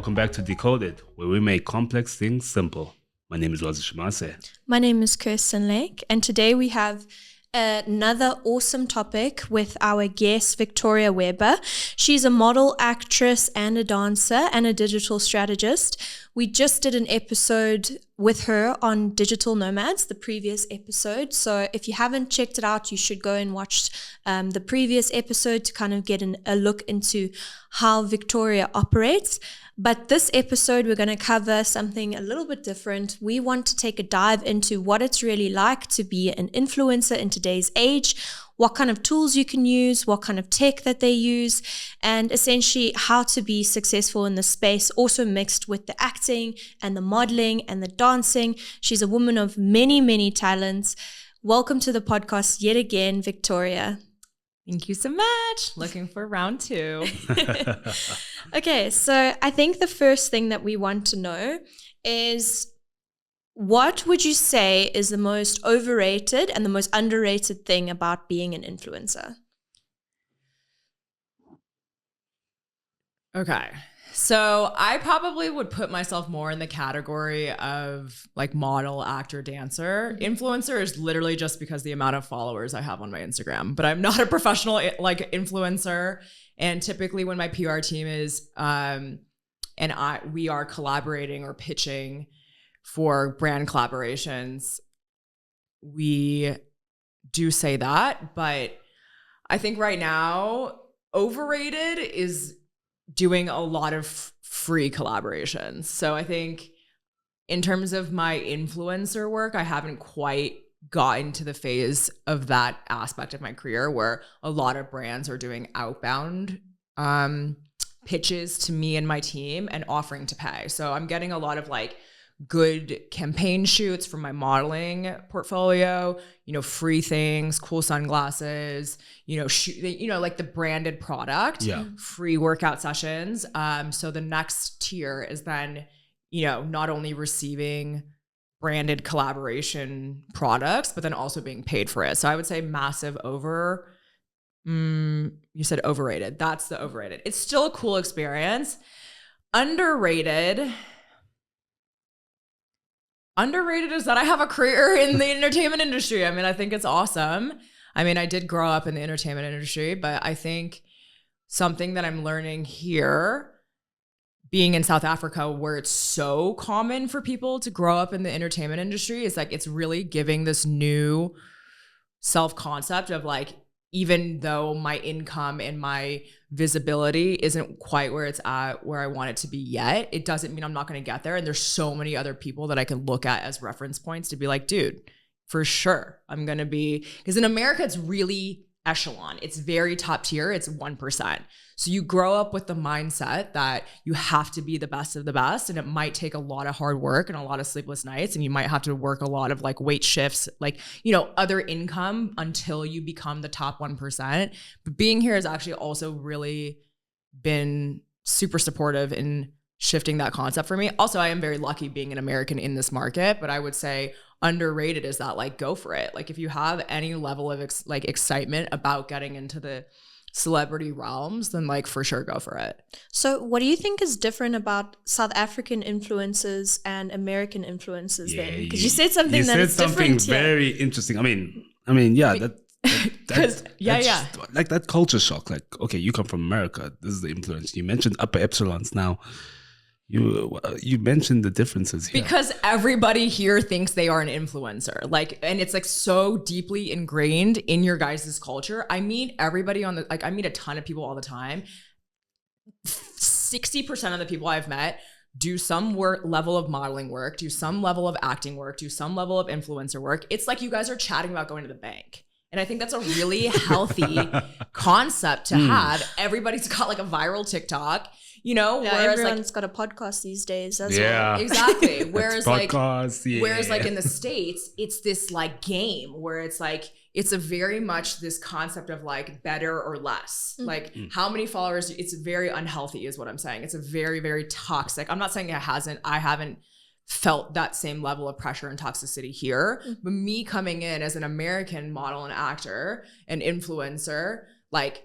Welcome back to Decoded, where we make complex things simple. My name is Wazi Shemase. My name is Kirsten Lake, and today we have another awesome topic with our guest, Victoria Weber. She's a model, actress, and a dancer, and a digital strategist. We just did an episode with her on digital nomads, the previous episode. So if you haven't checked it out, you should go and watch the previous episode to kind of get a look into how Victoria operates. But this episode, we're going to cover something a little bit different. We want to take a dive into what it's really like to be an influencer in today's age, what kind of tools you can use, what kind of tech that they use, and essentially how to be successful in this space, also mixed with the acting and the modeling and the dancing. She's a woman of many, many talents. Welcome to the podcast yet again, Victoria. Thank you so much. Looking for round two. Okay, so I think the first thing that we want to know is, what would you say is the most overrated and the most underrated thing about being an influencer? Okay. So I probably would put myself more in the category of like model, actor, dancer. Influencer is literally just because the amount of followers I have on my Instagram, but I'm not a professional like influencer. And typically when my PR team is, we are collaborating or pitching for brand collaborations, we do say that. But I think right now, overrated is doing a lot of free collaborations. So I think in terms of my influencer work, I haven't quite gotten to the phase of that aspect of my career where a lot of brands are doing outbound pitches to me and my team and offering to pay. So I'm getting a lot of like good campaign shoots from my modeling portfolio, free things, cool sunglasses, like the branded product, free workout sessions. So the next tier is then, not only receiving branded collaboration products, but then also being paid for it. So I would say massive you said overrated. That's the overrated. It's still a cool experience. Underrated is that I have a career in the entertainment industry. I mean, I think it's awesome. I mean, I did grow up in the entertainment industry, but I think something that I'm learning here, being in South Africa, where it's so common for people to grow up in the entertainment industry, is like it's really giving this new self-concept of like, even though my income and my visibility isn't quite where it's at, where I want it to be yet, it doesn't mean I'm not going to get there. And there's so many other people that I can look at as reference points to be like, dude, for sure, I'm going to be, because in America, it's really echelon. It's very top tier. It's 1%. So you grow up with the mindset that you have to be the best of the best. And it might take a lot of hard work and a lot of sleepless nights. And you might have to work a lot of like wait shifts, like, other income until you become the top 1%. But being here has actually also really been super supportive in shifting that concept for me. Also, I am very lucky being an American in this market, but I would say underrated is that like, go for it. Like if you have any level of excitement about getting into the celebrity realms, then like for sure go for it. So what do you think is different about South African influencers and American influencers then? Because you said something you that said is something different very interesting. I mean, like that culture shock. Like, okay, you come from America. This is the influence. You mentioned upper epsilons now. You mentioned the differences here. Because everybody here thinks they are an influencer. And it's like so deeply ingrained in your guys' culture. I meet everybody I meet a ton of people all the time. 60% of the people I've met do some level of modeling work, do some level of acting work, do some level of influencer work. It's like you guys are chatting about going to the bank. And I think that's a really healthy concept to have. Everybody's got like a viral TikTok. Whereas everyone's got a podcast these days as well. Exactly. Whereas whereas like in the States, it's this like game where it's like, it's a very much this concept of like better or less. How many followers, it's very unhealthy is what I'm saying. It's a very, very toxic. I'm not saying I haven't felt that same level of pressure and toxicity here, but me coming in as an American model and actor and influencer, like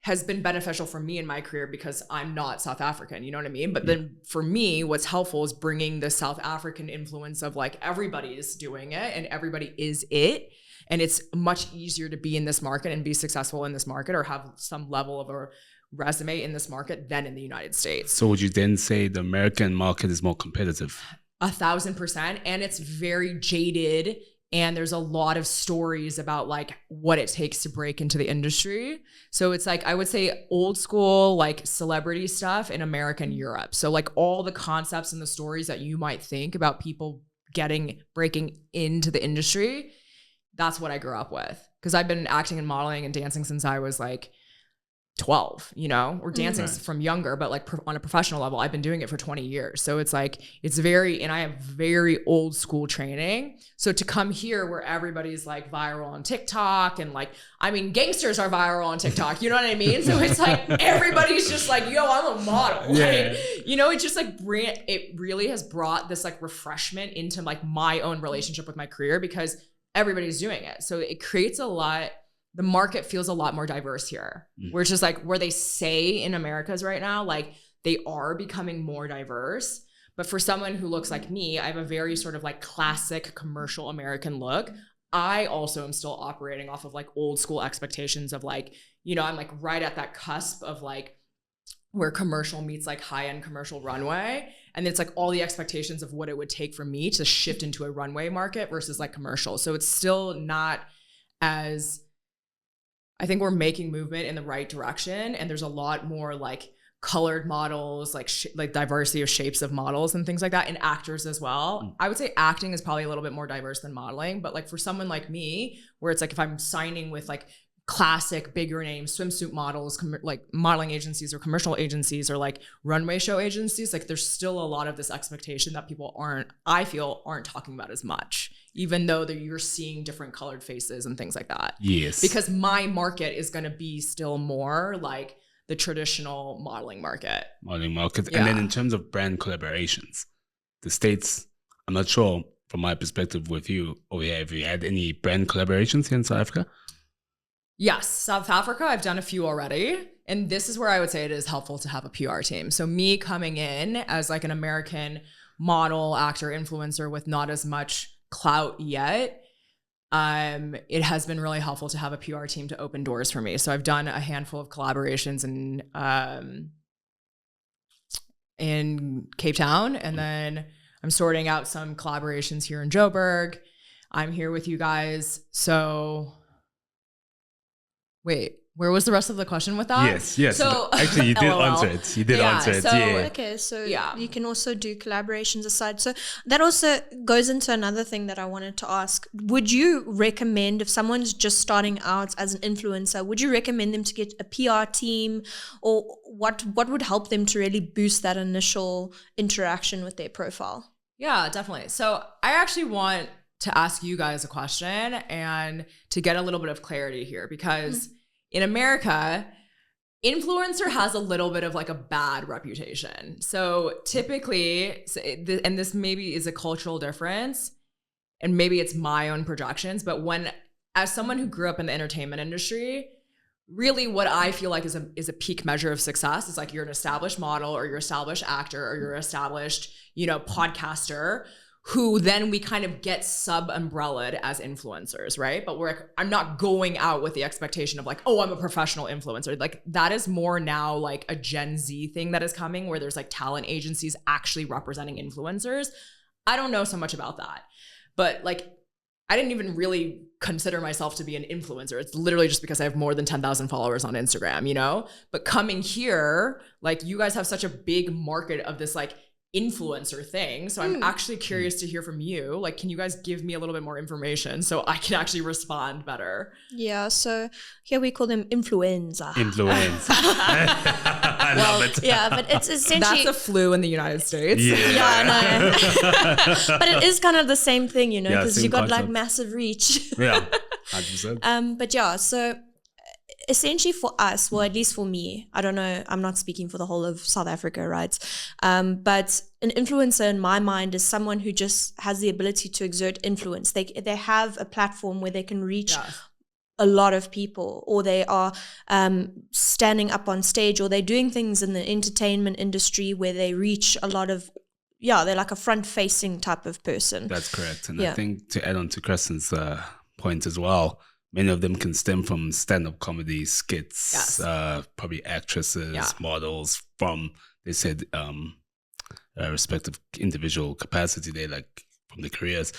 has been beneficial for me in my career because I'm not South African, you know what I mean? But then for me, what's helpful is bringing the South African influence of like everybody is doing it and everybody is it. And it's much easier to be in this market and be successful in this market or have some level of a resume in this market than in the United States. So would you then say the American market is more competitive? 1,000%. And it's very jaded. And there's a lot of stories about like what it takes to break into the industry. So it's like, I would say old school, like celebrity stuff in America and Europe. So like all the concepts and the stories that you might think about people breaking into the industry, that's what I grew up with. Because I've been acting and modeling and dancing since I was like 12, you know, or dancing from younger, but like on a professional level, I've been doing it for 20 years. So it's like, and I have very old school training. So to come here where everybody's like viral on TikTok and like, I mean, gangsters are viral on TikTok, you know what I mean? So it's like, everybody's just like, yo, I'm a model. Yeah. Like, you know, it's just like, it really has brought this like refreshment into like my own relationship with my career because everybody's doing it. So it creates the market feels a lot more diverse here, which is like where they say in America's right now, like they are becoming more diverse. But for someone who looks like me, I have a very sort of like classic commercial American look. I also am still operating off of like old school expectations of like, you know, I'm like right at that cusp of like where commercial meets like high-end commercial runway. And it's like all the expectations of what it would take for me to shift into a runway market versus like commercial. So it's still not as, I think we're making movement in the right direction. And there's a lot more like colored models, like diversity of shapes of models and things like that, and actors as well. I would say acting is probably a little bit more diverse than modeling, but like for someone like me, where it's like if I'm signing with like classic bigger name swimsuit models, like modeling agencies or commercial agencies or like runway show agencies, like there's still a lot of this expectation that people I feel aren't talking about as much, even though you're seeing different colored faces and things like that. Yes. Because my market is going to be still more like the traditional modeling market. Yeah. And then in terms of brand collaborations, the States, I'm not sure from my perspective with you over here, have you had any brand collaborations here in South Africa? Yes, South Africa, I've done a few already. And this is where I would say it is helpful to have a PR team. So me coming in as like an American model, actor, influencer with not as much clout yet, it has been really helpful to have a PR team to open doors for me. So I've done a handful of collaborations in Cape Town, and then I'm sorting out some collaborations here in Joburg. I'm here with you guys. So wait, where was the rest of the question with that? Yes. So actually, you did answer it. Okay, so you can also do collaborations aside. So that also goes into another thing that I wanted to ask. Would you recommend, if someone's just starting out as an influencer, would you recommend them to get a PR team, or what would help them to really boost that initial interaction with their profile? Yeah, definitely. So I actually want to ask you guys a question and to get a little bit of clarity here, because in America, influencer has a little bit of like a bad reputation. So typically, and this maybe is a cultural difference, and maybe it's my own projections, but as someone who grew up in the entertainment industry, really what I feel like is a peak measure of success is like you're an established model or you're an established actor or you're an established, podcaster, who then we kind of get sub-umbrellaed as influencers, right? But I'm not going out with the expectation of like, oh, I'm a professional influencer. Like that is more now like a Gen Z thing that is coming, where there's like talent agencies actually representing influencers. I don't know so much about that, but like I didn't even really consider myself to be an influencer. It's literally just because I have more than 10,000 followers on Instagram, But coming here, like you guys have such a big market of this like influencer thing. So I'm actually curious to hear from you. Like, can you guys give me a little bit more information so I can actually respond better? Yeah, so here we call them influenza. I love it. Yeah, but it's essentially... That's a flu in the United States. Yeah, no. But it is kind of the same thing, because you got like massive reach. Yeah, 100%. But yeah, so essentially for us, well, at least for me, I don't know, I'm not speaking for the whole of South Africa, right? But an influencer in my mind is someone who just has the ability to exert influence. They have a platform where they can reach a lot of people, or they are standing up on stage, or they're doing things in the entertainment industry where they reach a lot of, they're like a front-facing type of person. That's correct. And I think to add on to Crescent's point as well, many of them can stem from stand-up comedy skits, probably actresses, models from, they said, respective individual capacity they like from the careers.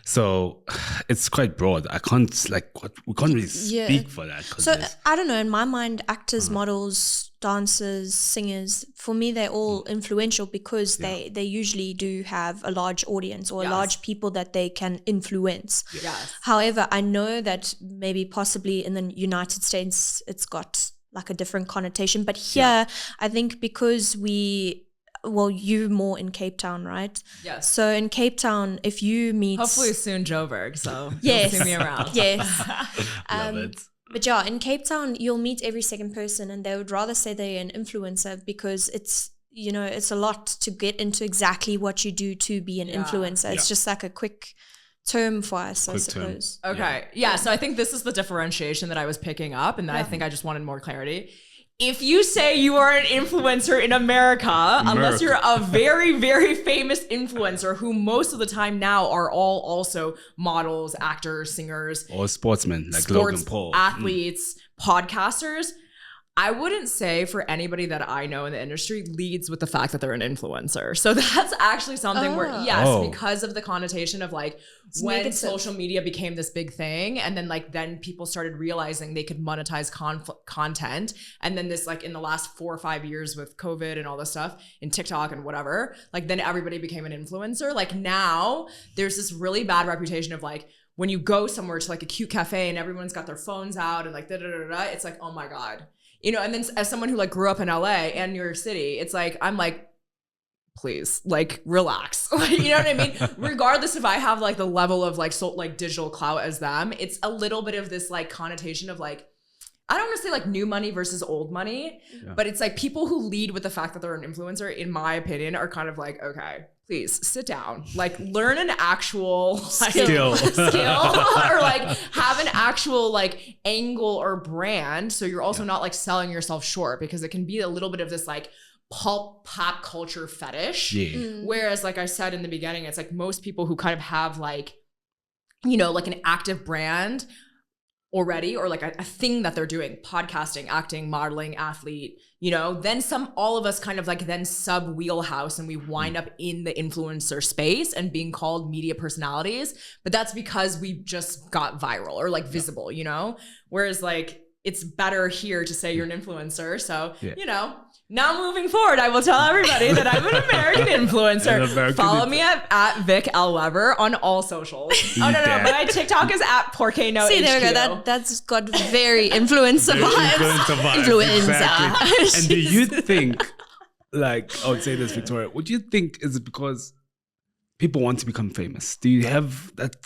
So it's quite broad. We can't really speak for that. So I don't know, in my mind, actors, models, dancers, singers, for me, they're all influential because they usually do have a large audience or a large people that they can influence. Yes. However, I know that maybe possibly in the United States, it's got like a different connotation. But here, I think because you more in Cape Town, right? Yes. So in Cape Town, if you meet... Hopefully soon Joburg, so yes. you'll see me around. Yes. Love it. But in Cape Town, you'll meet every second person and they would rather say they're an influencer because it's, it's a lot to get into exactly what you do to be an influencer. It's just like a quick term for us, I suppose. Okay. Yeah. So I think this is the differentiation that I was picking up, and that I think I just wanted more clarity. If you say you are an influencer in America, unless you're a very, very famous influencer, who most of the time now are all also models, actors, singers, or sportsmen like Logan Paul, athletes, podcasters, I wouldn't say for anybody that I know in the industry leads with the fact that they're an influencer. So that's actually something where, because of the connotation of like it's when negative. Social media became this big thing, and then then people started realizing they could monetize content. And then this in the last 4 or 5 years with COVID and all this stuff in TikTok and whatever, then everybody became an influencer. Now there's this really bad reputation of when you go somewhere to a cute cafe and everyone's got their phones out and it's oh my God. And then as someone who grew up in LA and New York City, it's I'm please, relax. You know what I mean? Regardless if I have the level of digital clout as them, it's a little bit of this connotation of I don't want to say new money versus old money, but it's people who lead with the fact that they're an influencer, in my opinion, are kind of okay, please sit down, learn an actual skill or have an actual angle or brand. So you're also not selling yourself short, because it can be a little bit of this pop culture fetish. Whereas I said in the beginning, it's most people who kind of have an active brand already, or a thing that they're doing, podcasting, acting, modeling, athlete, then all of us kind of then sub wheelhouse, and we wind up in the influencer space and being called media personalities. But that's because we just got viral or visible, whereas it's better here to say you're an influencer. So, now moving forward, I will tell everybody that I'm an American influencer. Follow me at Vic L. Weber on all socials. No, but my TikTok is at Porcano. See, there we go. That's got very influencer vibes. Influencer. And do you think, I would say this, Victoria, would you think is it because people want to become famous? Do you have that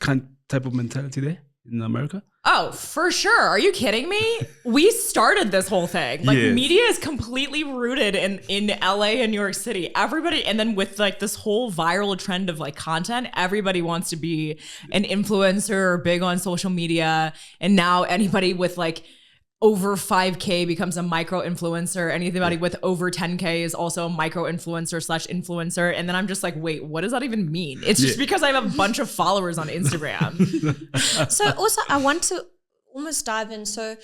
type of mentality there in America? Oh, for sure. Are you kidding me? We started this whole thing. Media is completely rooted in LA and New York City. Everybody, and then with this whole viral trend of content, everybody wants to be an influencer or big on social media. And now anybody with over 5K becomes a micro influencer. Anybody with over 10K is also a micro influencer/influencer. And then I'm just wait, what does that even mean? It's just because I have a bunch of followers on Instagram. So also I want to almost dive in. So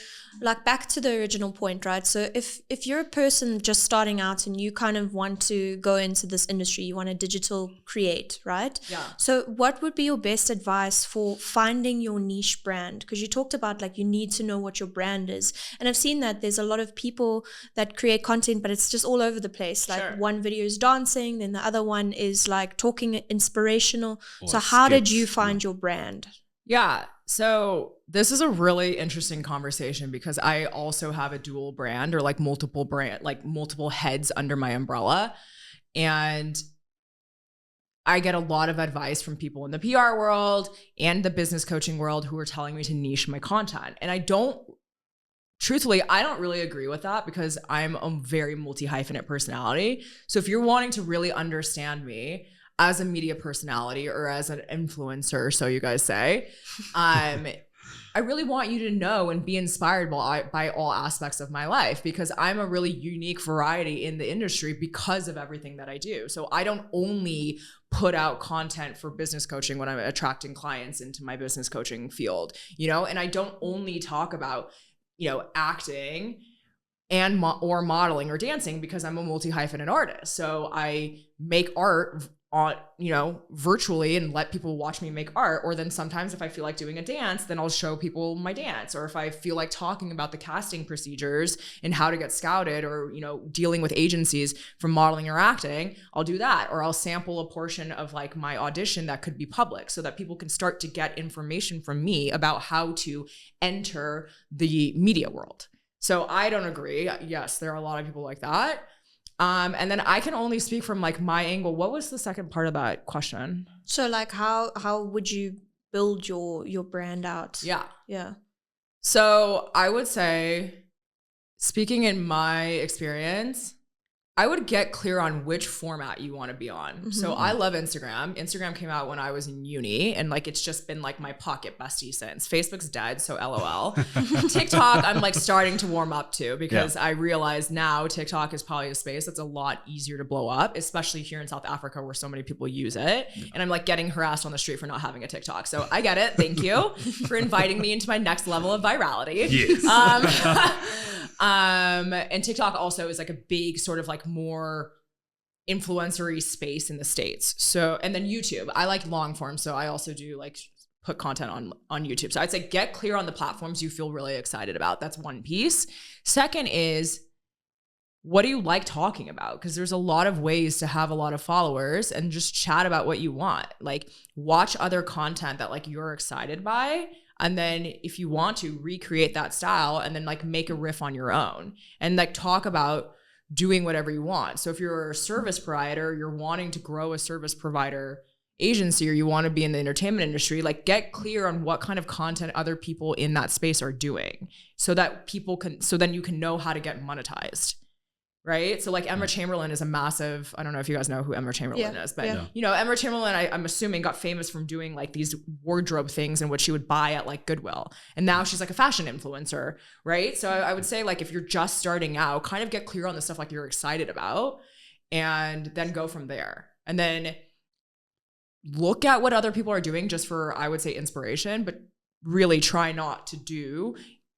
back to the original point, right? So if you're a person just starting out and you kind of want to go into this industry, you want to digital create, right? Yeah. So what would be your best advice for finding your niche brand? Because you talked about you need to know what your brand is. And I've seen that there's a lot of people that create content, but it's just all over the place. Sure. One video is dancing, then the other one is talking inspirational. Or so how did skits, you find your brand? Yeah. So this is a really interesting conversation, because I also have a dual brand, or multiple heads under my umbrella. And I get a lot of advice from people in the PR world and the business coaching world who are telling me to niche my content. And truthfully, I don't really agree with that, because I'm a very multi-hyphenate personality. So if you're wanting to really understand me as a media personality or as an influencer, so you guys say, I really want you to know and be inspired by all aspects of my life, because I'm a really unique variety in the industry because of everything that I do. So I don't only put out content for business coaching when I'm attracting clients into my business coaching field, and I don't only talk about, acting and or modeling or dancing, because I'm a multi-hyphenate artist. So I make art on, virtually and let people watch me make art. Or then sometimes if I feel like doing a dance, then I'll show people my dance. Or if I feel like talking about the casting procedures and how to get scouted, or, dealing with agencies for modeling or acting, I'll do that. Or I'll sample a portion of like my audition that could be public, so that people can start to get information from me about how to enter the media world. So I don't agree. Yes, there are a lot of people like that. And then I can only speak from like my angle. What was the second part of that question? So like how would you build your brand out? Yeah. So I would say, speaking in my experience, I would get clear on which format you want to be on. Mm-hmm. So I love Instagram. Instagram came out when I was in uni, and like it's just been like my pocket bestie since. Facebook's dead, so LOL. TikTok, I'm like starting to warm up to, because I realize now TikTok is probably a space that's a lot easier to blow up, especially here in South Africa where so many people use it. And I'm like getting harassed on the street for not having a TikTok. So I get it. Thank you for inviting me into my next level of virality. Yes. And TikTok also is like a big sort of like more influencery space in the States. So, and then YouTube, I like long form. So I also do like put content on YouTube. So I'd say get clear on the platforms you feel really excited about. That's one piece. Second is, what do you like talking about? Because there's a lot of ways to have a lot of followers and just chat about what you want. Like watch other content that like you're excited by. And then if you want to recreate that style and then like make a riff on your own and like talk about doing whatever you want. So if you're a service provider, you're wanting to grow a service provider agency, or you want to be in the entertainment industry, like get clear on what kind of content other people in that space are doing, so that so then you can know how to get monetized. Right. So like Emma Chamberlain is a massive, I don't know if you guys know who Emma Chamberlain is, but Emma Chamberlain, I'm assuming got famous from doing like these wardrobe things in which she would buy at like Goodwill. And now she's like a fashion influencer. Right. So I would say like, if you're just starting out, kind of get clear on the stuff like you're excited about, and then go from there. And then look at what other people are doing just for, I would say, inspiration, but really try not to do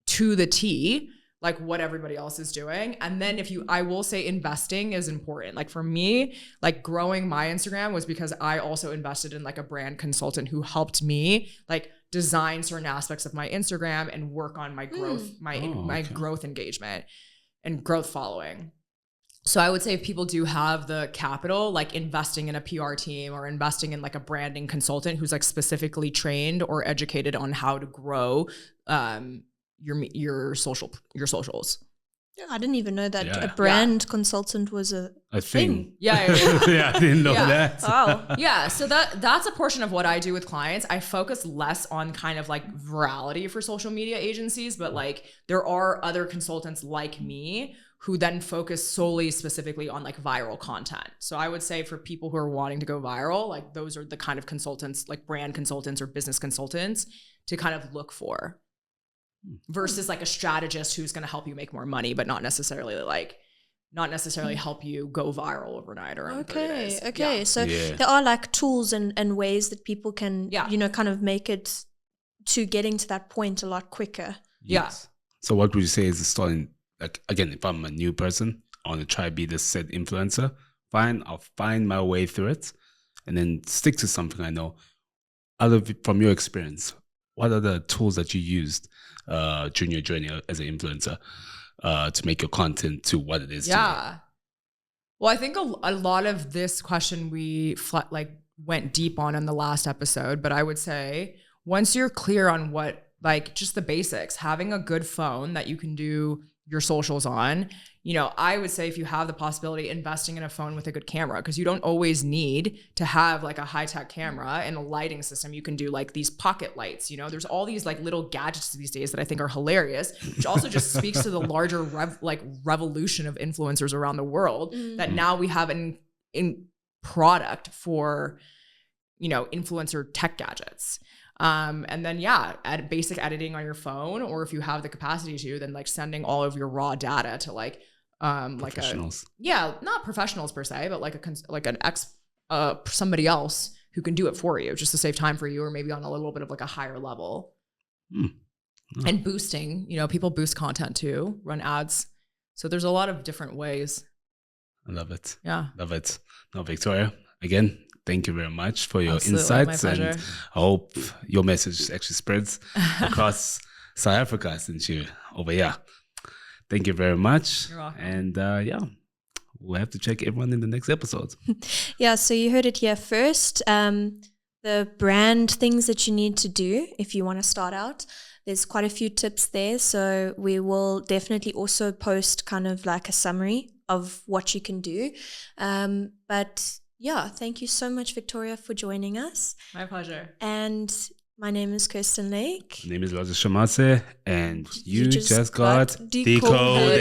to the T like what everybody else is doing. And then I will say investing is important. Like for me, like growing my Instagram was because I also invested in like a brand consultant who helped me like design certain aspects of my Instagram and work on my growth, my growth engagement and growth following. So I would say if people do have the capital, like investing in a PR team or investing in like a branding consultant who's like specifically trained or educated on how to grow, your socials. Yeah, I didn't even know that a brand consultant was a thing. Yeah. Yeah, I didn't know that. Oh. Yeah, so that's a portion of what I do with clients. I focus less on kind of like virality for social media agencies, but like there are other consultants like me who then focus solely specifically on like viral content. So I would say for people who are wanting to go viral, like those are the kind of consultants, like brand consultants or business consultants to kind of look for. Versus like a strategist who's going to help you make more money, but not necessarily help you go viral overnight or in 30 days. Okay. Yeah. So there are like tools and ways that people can, kind of make it to getting to that point a lot quicker. Yes. So what would you say is starting, like, again, if I'm a new person, I want to try to be this said influencer, fine, I'll find my way through it and then stick to something I know. From your experience, what are the tools that you used during your journey as an influencer to make your content to what it is today? Well, I think a lot of this question we went deep on in the last episode, but I would say once you're clear on what, like just the basics, having a good phone that you can do your socials on, I would say if you have the possibility, investing in a phone with a good camera, because you don't always need to have like a high-tech camera and a lighting system. You can do like these pocket lights, there's all these like little gadgets these days that I think are hilarious, which also just speaks to the larger revolution of influencers around the world that now we have in product for, influencer tech gadgets. And then basic editing on your phone, or if you have the capacity to, then like sending all of your raw data to like professionals. Not professionals per se, but like somebody else who can do it for you, just to save time for you, or maybe on a little bit of like a higher level. And boosting, people boost content too, run ads. So there's a lot of different ways. I love it. Yeah. Love it. Now, Victoria, again, thank you very much for your Absolutely, insights. my And pleasure. I hope your message actually spreads across South Africa since you're over here. Thank you very much. You're welcome. And we'll have to check everyone in the next episode. Yeah, so you heard it here first. The brand things that you need to do if you want to start out. There's quite a few tips there. So we will definitely also post kind of like a summary of what you can do. But yeah, thank you so much, Victoria, for joining us. My pleasure. And my name is Kirsten Lake. My name is Roger Shamase, and you just got decoded.